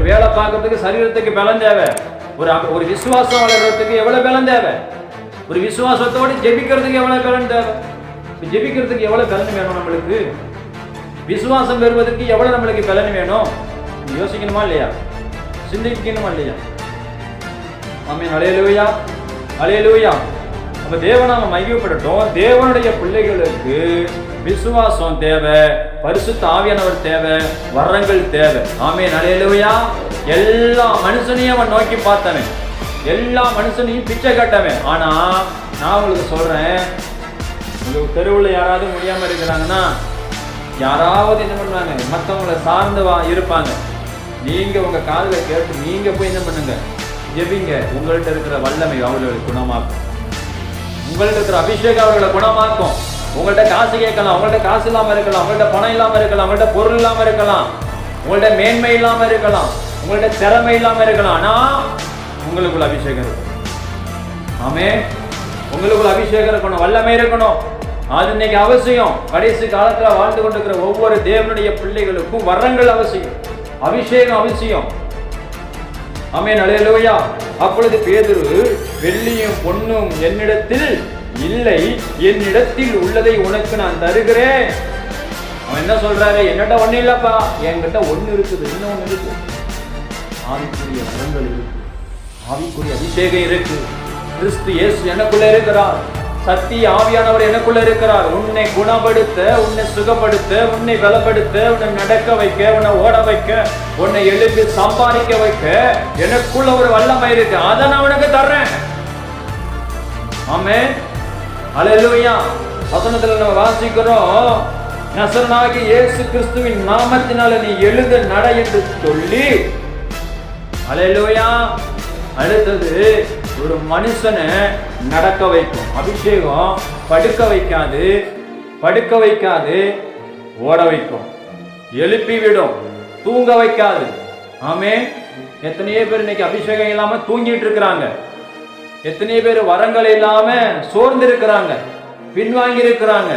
வேலை பார்க்கறதுக்கு சரீரத்துக்கு பலன் தேவை. ஒரு விசுவாசம் வளர்றதுக்கு எவ்வளவு பலன் தேவை? ஒரு விசுவாசத்தோடு ஜெபிக்கிறதுக்கு எவ்வளவு பலன் தேவை? ஜெபிக்கிறதுக்கு எவ்வளவு பலன் வேணும்? நம்மளுக்கு விசுவாசம் பெறுவதற்கு எவ்வளவு நம்மளுக்கு பலன் வேணும்? யோசிக்கணுமா இல்லையா? சிந்திக்கணுமா இல்லையா? ஆமென். அல்லேலூயா, அல்லேலூயா. அப்ப தேவனாம மகிமைப்படட்டும். தேவனுடைய பிள்ளைகளுக்கு விசுவாசம் தேவை, பரிசுத்த ஆவியானவர் தேவை, வரங்கள் தேவை. ஆமென். அல்லேலூயா. எல்லா மனுஷனையும் அவன் நோக்கி பார்த்தவன், எல்லா மனுஷனையும் பிச்சை கட்டவன். ஆனா நான் உங்களுக்கு சொல்றேன், உங்களுக்கு தெருவில் யாராவது முடியாம இருக்கிறாங்கன்னா, யாராவது என்ன பண்ணுவாங்க, மற்றவங்களை சார்ந்து இருப்பாங்க. நீங்க உங்க காதுல கேட்டு நீங்க போய் என்ன பண்ணுங்க, ஜெபிங்க. உங்கள்கிட்ட இருக்கிற வல்லமை அவர்களை குணமாக்கும். உங்கள்கிட்ட இருக்கிற அபிஷேகம் அவர்களை குணமாக்கும். உங்கள்கிட்ட காசு கேட்கலாம், உங்கள்கிட்ட காசு இல்லாம இருக்கலாம், உங்கள்கிட்ட பணம் இல்லாம இருக்கலாம், உங்கள்கிட்ட பொருள் இல்லாம இருக்கலாம், உங்கள்கிட்ட மேன்மை இல்லாம இருக்கலாம், உங்கள்கிட்ட திறமை இல்லாம இருக்கலாம். ஆனா உங்களுக்குள்ள அபிஷேகம் இருக்கும். ஆமென். உங்களுக்குள்ள அபிஷேகம் இருக்கணும், வல்லமை இருக்கணும். அது இன்னைக்கு அவசியம். கடைசி காலத்துல வாழ்ந்து கொண்டிருக்கிற ஒவ்வொரு தேவனுடைய பிள்ளைகளுக்கும் வரங்கள் அவசியம், அபிஷேகம் அவசியம். ஆமென். அல்லேலூயா. அப்பொழுது பேதுரு, வெள்ளியும் பொன்னும் என்னிடத்தில் இல்லை, என்னிடத்தில் உள்ளதை உனக்கு நான் தருகிறேன். அவன் என்ன சொல்றாரு? என்னட்ட ஒண்ணு இல்லப்பா, என்கிட்ட ஒண்ணு இருக்குது, இன்னொன்னு இருக்கு. ஆவிக்குரிய வரங்கள் இருக்கு, ஆவிக்குரிய அபிஷேகம் இருக்கு. கிறிஸ்து இயேசு எனக்குள்ள இருக்கிறார், சத்திய ஆவியானவர் எனக்குள்ள இருக்கிறார். உன்னை குணப்படுத்த, உன்னை சுகப்படுத்த, உன்னை பலப்படுத்த, உன்னை நடக்க வைக்க, உன்னை ஓட வைக்க, உன்னை எழுப்பி சம்பாதிக்க வைக்க எனக்குள்ள ஒரு வல்லமை இருக்கு. அதை நான் உனக்கு தர்றேன். ஆமென். அல்லேலூயா. வசனத்துல நம்ம வாசிக்கிறோம், நசரேயனாகிய இயேசு கிறிஸ்துவின் நாமத்தினால நீ எழுந்து நட என்று சொல்லி. அல்லேலூயா. அடுத்தது, ஒரு மனுஷனை நடக்க வைக்கும். அபிஷேகம் படுக்க வைக்காது, படுக்க வைக்காது, ஓட வைக்கும், எழுப்பி விடும், தூங்க வைக்காது. ஆமென். எத்தனையோ பேர் இன்னைக்கு அபிஷேகம் இல்லாம தூங்கிட்டு இருக்கிறாங்க. எத்தனையோ பேர் வரங்கள் இல்லாம சோர்ந்து இருக்கிறாங்க, பின்வாங்கி இருக்கிறாங்க.